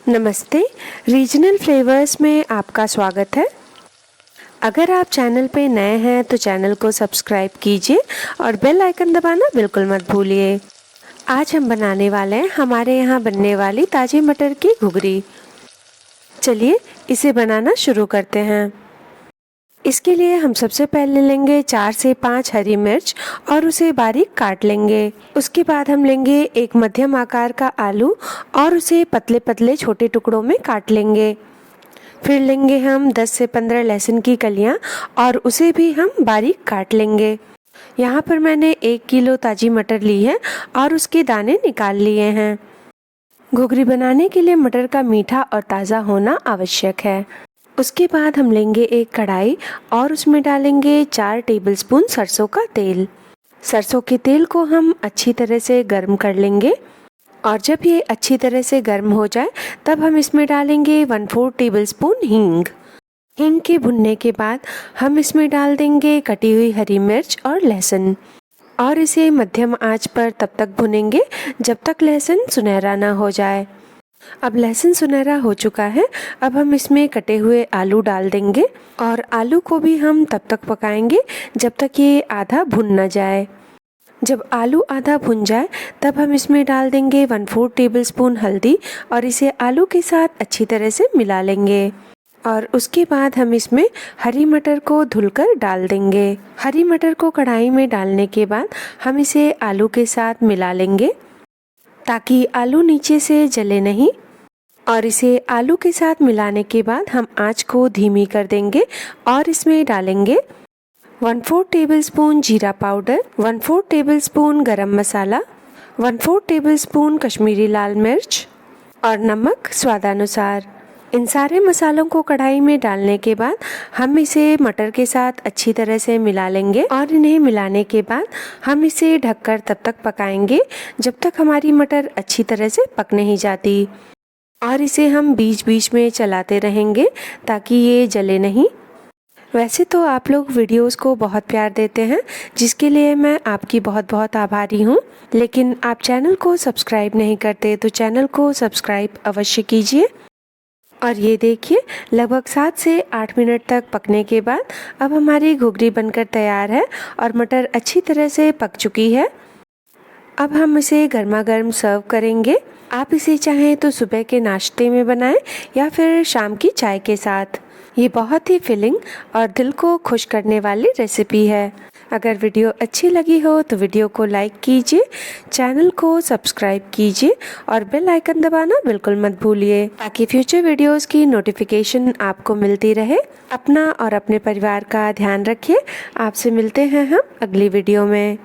नमस्ते, regional flavours में आपका स्वागत है। अगर आप चैनल पे नए हैं तो चैनल को सब्सक्राइब कीजिए और बेल आइकन दबाना बिल्कुल मत भूलिए। आज हम बनाने वाले हैं हमारे यहाँ बनने वाली ताज़ी मटर की घुघरी। चलिए इसे बनाना शुरू करते हैं। इसके लिए हम सबसे पहले लेंगे 4 से 5 हरी मिर्च और उसे बारीक काट लेंगे। उसके बाद हम लेंगे एक मध्यम आकार का आलू और उसे पतले पतले छोटे टुकड़ों में काट लेंगे। फिर लेंगे हम 10 से 15 लहसुन की कलियां और उसे भी हम बारीक काट लेंगे। यहाँ पर मैंने 1 किलो ताज़ी मटर ली है और उसके दाने निकाल लिए हैं। घुघरी बनाने के लिए मटर का मीठा और ताज़ा होना आवश्यक है। उसके बाद हम लेंगे एक कढ़ाई और उसमें डालेंगे 4 टेबलस्पून सरसों का तेल। सरसों के तेल को हम अच्छी तरह से गर्म कर लेंगे और जब ये अच्छी तरह से गर्म हो जाए तब हम इसमें डालेंगे 1/4 टेबलस्पून हींग। हींग के भुनने के बाद हम इसमें डाल देंगे कटी हुई हरी मिर्च और लहसुन और इसे मध्यम आंच पर तब तक भुनेंगे जब तक लहसुन सुनहरा ना हो जाए। अब लहसुन सुनहरा हो चुका है। अब हम इसमें कटे हुए आलू डाल देंगे और आलू को भी हम तब तक पकाएंगे जब तक ये आधा भुन न जाए। जब आलू आधा भुन जाए तब हम इसमें डाल देंगे 1/4 टेबलस्पून हल्दी और इसे आलू के साथ अच्छी तरह से मिला लेंगे। और उसके बाद हम इसमें हरी मटर को धुलकर डाल देंगे। हरी मटर को कढ़ाई में डालने के बाद हम इसे आलू के साथ मिला लेंगे ताकि आलू नीचे से जले नहीं। और इसे आलू के साथ मिलाने के बाद हम आंच को धीमी कर देंगे और इसमें डालेंगे 1/4 टेबलस्पून जीरा पाउडर, 1/4 टेबलस्पून गरम मसाला, 1/4 टेबलस्पून कश्मीरी लाल मिर्च और नमक स्वादानुसार। इन सारे मसालों को कढ़ाई में डालने के बाद हम इसे मटर के साथ अच्छी तरह से मिला लेंगे और इन्हें मिलाने के बाद हम इसे ढककर तब तक पकाएंगे जब तक हमारी मटर अच्छी तरह से पक नहीं जाती। और इसे हम बीच बीच में चलाते रहेंगे ताकि ये जले नहीं। वैसे तो आप लोग वीडियोस को बहुत प्यार देते हैं जिसके लिए मैं आपकी बहुत बहुत आभारी हूँ, लेकिन आप चैनल को सब्सक्राइब नहीं करते तो चैनल को सब्सक्राइब अवश्य कीजिए। और ये देखिए लगभग 7 से 8 मिनट तक पकने के बाद अब हमारी घुघरी बनकर तैयार है और मटर अच्छी तरह से पक चुकी है। अब हम इसे गर्मा गर्म सर्व करेंगे। आप इसे चाहें तो सुबह के नाश्ते में बनाएं या फिर शाम की चाय के साथ। ये बहुत ही फिलिंग और दिल को खुश करने वाली रेसिपी है। अगर वीडियो अच्छी लगी हो तो वीडियो को लाइक कीजिए, चैनल को सब्सक्राइब कीजिए और बेल आइकन दबाना बिल्कुल मत भूलिए ताकि फ्यूचर वीडियोस की नोटिफिकेशन आपको मिलती रहे। अपना और अपने परिवार का ध्यान रखिए। आपसे मिलते हैं हम अगली वीडियो में।